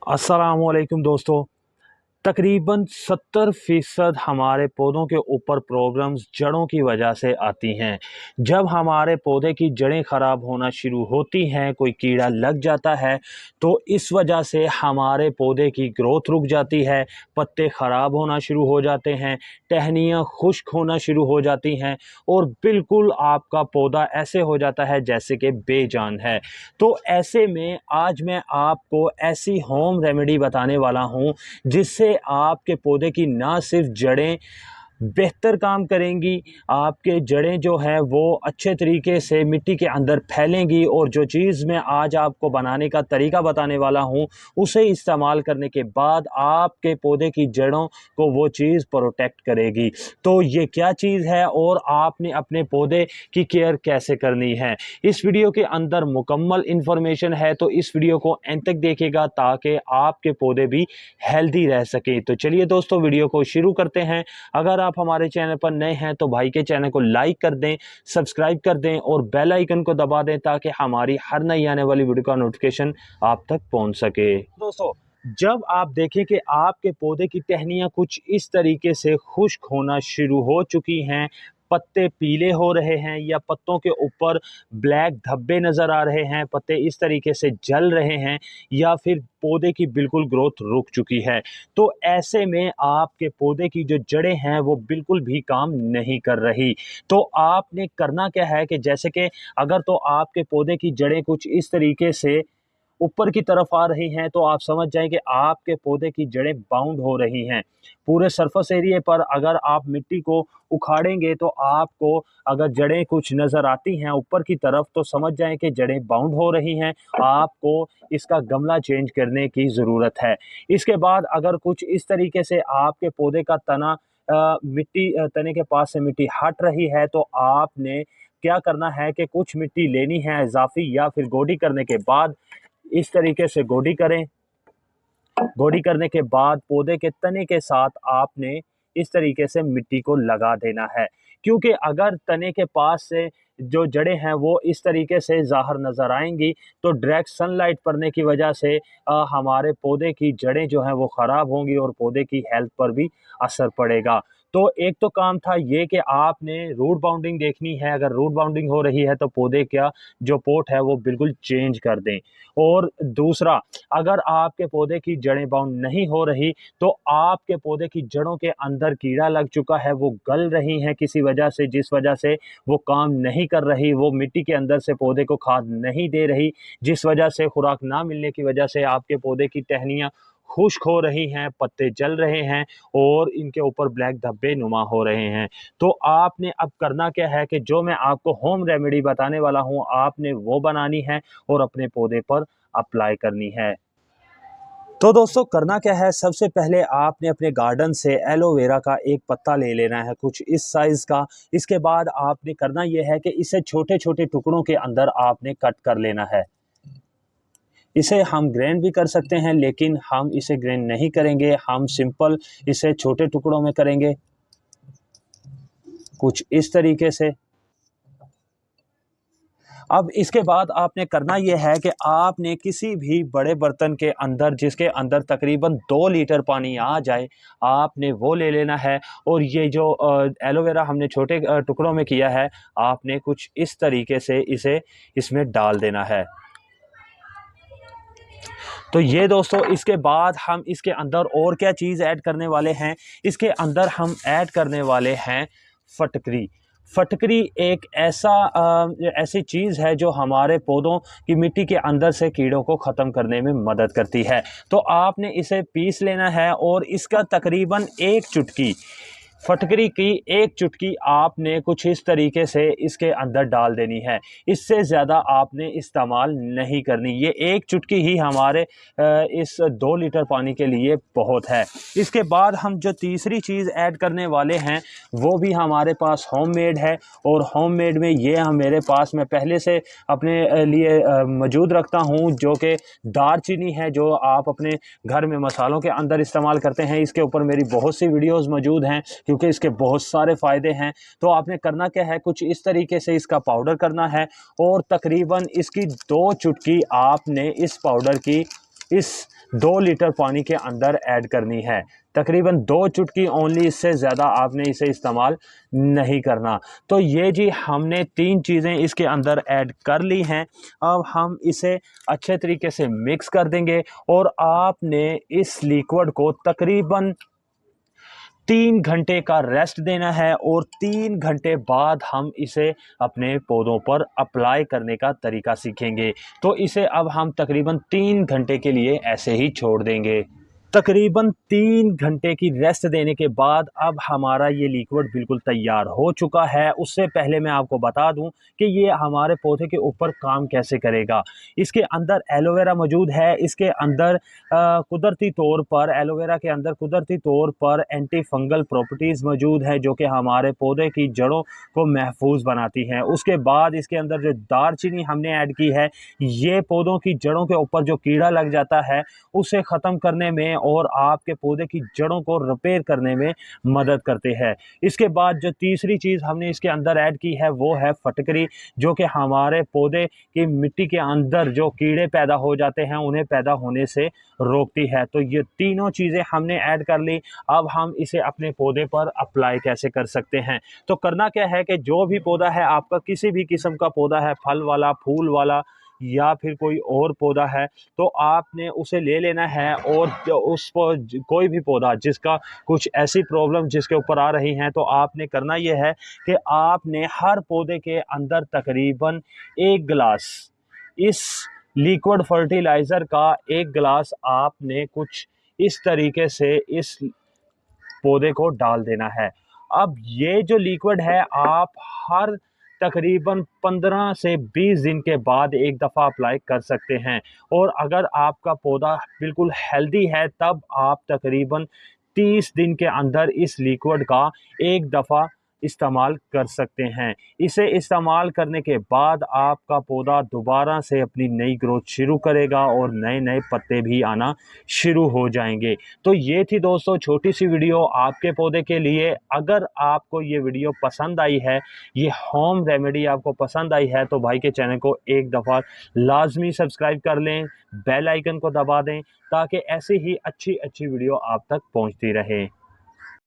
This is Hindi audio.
अस्सलामुअलैकुम दोस्तों। तकरीबन 70% हमारे पौधों के ऊपर प्रॉब्लम्स जड़ों की वजह से आती हैं। जब हमारे पौधे की जड़ें ख़राब होना शुरू होती हैं, कोई कीड़ा लग जाता है, तो इस वजह से हमारे पौधे की ग्रोथ रुक जाती है, पत्ते ख़राब होना शुरू हो जाते हैं, टहनियाँ खुश्क होना शुरू हो जाती हैं और बिल्कुल आपका पौधा ऐसे हो जाता है जैसे कि बेजान है। तो ऐसे में आज मैं आपको ऐसी होम रेमेडी बताने वाला हूँ जिससे आपके पौधे की ना सिर्फ जड़ें बेहतर काम करेंगी, आपके जड़ें जो हैं वो अच्छे तरीके से मिट्टी के अंदर फैलेंगी और जो चीज़ मैं आज आपको बनाने का तरीका बताने वाला हूँ, उसे इस्तेमाल करने के बाद आपके पौधे की जड़ों को वो चीज़ प्रोटेक्ट करेगी। तो ये क्या चीज़ है और आपने अपने पौधे की केयर कैसे करनी है, इस वीडियो के अंदर मुकम्मल इन्फॉर्मेशन है, तो इस वीडियो को एंड तक देखिएगा ताकि आपके पौधे भी हेल्दी रह सकें। तो चलिए दोस्तों, वीडियो को शुरू करते हैं। अगर आप हमारे चैनल पर नए हैं तो भाई के चैनल को लाइक कर दें, सब्सक्राइब कर दें और बेल आइकन को दबा दें ताकि हमारी हर नई आने वाली वीडियो का नोटिफिकेशन आप तक पहुंच सके। दोस्तों, जब आप देखें कि आपके पौधे की टहनियाँ कुछ इस तरीके से खुश्क होना शुरू हो चुकी हैं, पत्ते पीले हो रहे हैं या पत्तों के ऊपर ब्लैक धब्बे नज़र आ रहे हैं, पत्ते इस तरीके से जल रहे हैं या फिर पौधे की बिल्कुल ग्रोथ रुक चुकी है, तो ऐसे में आपके पौधे की जो जड़ें हैं वो बिल्कुल भी काम नहीं कर रही। तो आपने करना क्या है कि जैसे कि अगर तो आपके पौधे की जड़ें कुछ इस तरीके से ऊपर की तरफ आ रही हैं, तो आप समझ जाएँ कि आपके पौधे की जड़ें बाउंड हो रही हैं। पूरे सरफेस एरिया पर अगर आप मिट्टी को उखाड़ेंगे तो आपको अगर जड़ें कुछ नज़र आती हैं ऊपर की तरफ, तो समझ जाएँ कि जड़ें बाउंड हो रही हैं। आपको इसका गमला चेंज करने की ज़रूरत है। इसके बाद अगर कुछ इस तरीके से आपके पौधे का तना तने के पास से मिट्टी हट रही है, तो आपने क्या करना है कि कुछ मिट्टी लेनी है इज़ाफ़ी या फिर गोडी करने के बाद इस तरीके से गोडी करें। गोडी करने के बाद पौधे के तने के साथ आपने इस तरीके से मिट्टी को लगा देना है, क्योंकि अगर तने के पास से जो जड़ें हैं वो इस तरीके से ज़ाहिर नज़र आएंगी, तो डायरेक्ट सनलाइट पड़ने की वजह से हमारे पौधे की जड़ें जो हैं वो ख़राब होंगी और पौधे की हेल्थ पर भी असर पड़ेगा। तो एक तो काम था ये कि आपने रूट बाउंडिंग देखनी है, अगर रूट बाउंडिंग हो रही है तो पौधे का जो पोट है वो बिल्कुल चेंज कर दें। और दूसरा, अगर आपके पौधे की जड़ें बाउंड नहीं हो रही, तो आपके पौधे की जड़ों के अंदर कीड़ा लग चुका है, वो गल रही हैं किसी वजह से, जिस वजह से वो काम नहीं कर रही, वो मिट्टी के अंदर से पौधे को खाद नहीं दे रही, जिस वजह से खुराक ना मिलने की वजह से आपके पौधे की टहनियाँ खुश्क हो रही हैं, पत्ते जल रहे हैं और इनके ऊपर ब्लैक धब्बे नुमा हो रहे हैं। तो आपने अब करना क्या है कि जो मैं आपको होम रेमेडी बताने वाला हूँ, आपने वो बनानी है और अपने पौधे पर अप्लाई करनी है। तो दोस्तों, करना क्या है, सबसे पहले आपने अपने गार्डन से एलोवेरा का एक पत्ता ले लेना है कुछ इस साइज़ का। इसके बाद आपने करना यह है कि इसे छोटे-छोटे टुकड़ों के अंदर आपने कट कर लेना है। इसे हम ग्राइंड भी कर सकते हैं, लेकिन हम इसे ग्राइंड नहीं करेंगे, हम सिंपल इसे छोटे टुकड़ों में करेंगे, कुछ इस तरीके से। अब इसके बाद आपने करना ये है कि आपने किसी भी बड़े बर्तन के अंदर, जिसके अंदर तकरीबन 2 लीटर पानी आ जाए, आपने वो ले लेना है और ये जो एलोवेरा हमने छोटे टुकड़ों में किया है, आपने कुछ इस तरीके से इसे इसमें डाल देना है। तो ये दोस्तों, इसके बाद हम इसके अंदर और क्या चीज़ ऐड करने वाले हैं, इसके अंदर हम ऐड करने वाले हैं फटकरी। फटकरी एक ऐसी चीज़ है जो हमारे पौधों की मिट्टी के अंदर से कीड़ों को ख़त्म करने में मदद करती है। तो आपने इसे पीस लेना है और इसका तकरीबन 1 चुटकी, फटकरी की 1 चुटकी आपने कुछ इस तरीके से इसके अंदर डाल देनी है। इससे ज़्यादा आपने इस्तेमाल नहीं करनी। ये 1 चुटकी ही हमारे इस 2 लीटर पानी के लिए बहुत है। इसके बाद हम जो तीसरी चीज़ ऐड करने वाले हैं वो भी हमारे पास होममेड है और होममेड में ये मेरे पास मैं पहले से अपने लिए मौजूद रखता हूँ, जो कि दालचीनी है, जो आप अपने घर में मसालों के अंदर इस्तेमाल करते हैं। इसके ऊपर मेरी बहुत सी वीडियोस मौजूद हैं क्योंकि इसके बहुत सारे फ़ायदे हैं। तो आपने करना क्या है, कुछ इस तरीके से इसका पाउडर करना है और तकरीबन इसकी 2 चुटकी आपने इस पाउडर की इस 2 लीटर पानी के अंदर ऐड करनी है। तकरीबन 2 चुटकी ओनली, इससे ज़्यादा आपने इसे इस्तेमाल नहीं करना। तो ये जी हमने 3 चीज़ें इसके अंदर ऐड कर ली हैं। अब हम इसे अच्छे तरीके से मिक्स कर देंगे और आपने इस लिक्विड को तकरीबन 3 घंटे का रेस्ट देना है और 3 घंटे बाद हम इसे अपने पौधों पर अप्लाई करने का तरीका सीखेंगे। तो इसे अब हम तकरीबन 3 घंटे के लिए ऐसे ही छोड़ देंगे। तकरीबन 3 घंटे की रेस्ट देने के बाद अब हमारा ये लिक्विड बिल्कुल तैयार हो चुका है। उससे पहले मैं आपको बता दूं कि ये हमारे पौधे के ऊपर काम कैसे करेगा। इसके अंदर एलोवेरा मौजूद है। इसके अंदर कुदरती तौर पर एलोवेरा के अंदर कुदरती तौर पर एंटी फंगल प्रॉपर्टीज़ मौजूद है जो कि हमारे पौधे की जड़ों को महफूज बनाती हैं। उसके बाद इसके अंदर जो दालचीनी हमने ऐड की है, ये पौधों की जड़ों के ऊपर जो कीड़ा लग जाता है उसे ख़त्म करने में और आपके पौधे की जड़ों को रिपेयर करने में मदद करते हैं। इसके बाद जो तीसरी चीज़ हमने इसके अंदर ऐड की है वो है फटकरी, जो कि हमारे पौधे की मिट्टी के अंदर जो कीड़े पैदा हो जाते हैं उन्हें पैदा होने से रोकती है। तो ये तीनों चीज़ें हमने ऐड कर ली। अब हम इसे अपने पौधे पर अप्लाई कैसे कर सकते हैं। तो करना क्या है कि जो भी पौधा है आपका, किसी भी किस्म का पौधा है, फल वाला, फूल वाला या फिर कोई और पौधा है, तो आपने उसे ले लेना है और उस पर कोई भी पौधा जिसका कुछ ऐसी प्रॉब्लम जिसके ऊपर आ रही हैं, तो आपने करना ये है कि आपने हर पौधे के अंदर तकरीबन 1 गिलास इस लिक्विड फर्टिलाइज़र का 1 गिलास आपने कुछ इस तरीके से इस पौधे को डाल देना है। अब ये जो लिक्विड है आप हर तकरीबन 15 से 20 दिन के बाद एक दफ़ा अप्लाई कर सकते हैं और अगर आपका पौधा बिल्कुल हेल्दी है तब आप तकरीबन 30 दिन के अंदर इस लिक्विड का एक दफ़ा इस्तेमाल कर सकते हैं। इसे इस्तेमाल करने के बाद आपका पौधा दोबारा से अपनी नई ग्रोथ शुरू करेगा और नए-नए पत्ते भी आना शुरू हो जाएंगे। तो ये थी दोस्तों छोटी सी वीडियो आपके पौधे के लिए। अगर आपको ये वीडियो पसंद आई है, ये होम रेमेडी आपको पसंद आई है, तो भाई के चैनल को एक दफ़ा लाजमी सब्सक्राइब कर लें, बेल आइकन को दबा दें ताकि ऐसी ही अच्छी वीडियो आप तक पहुंचती रहे।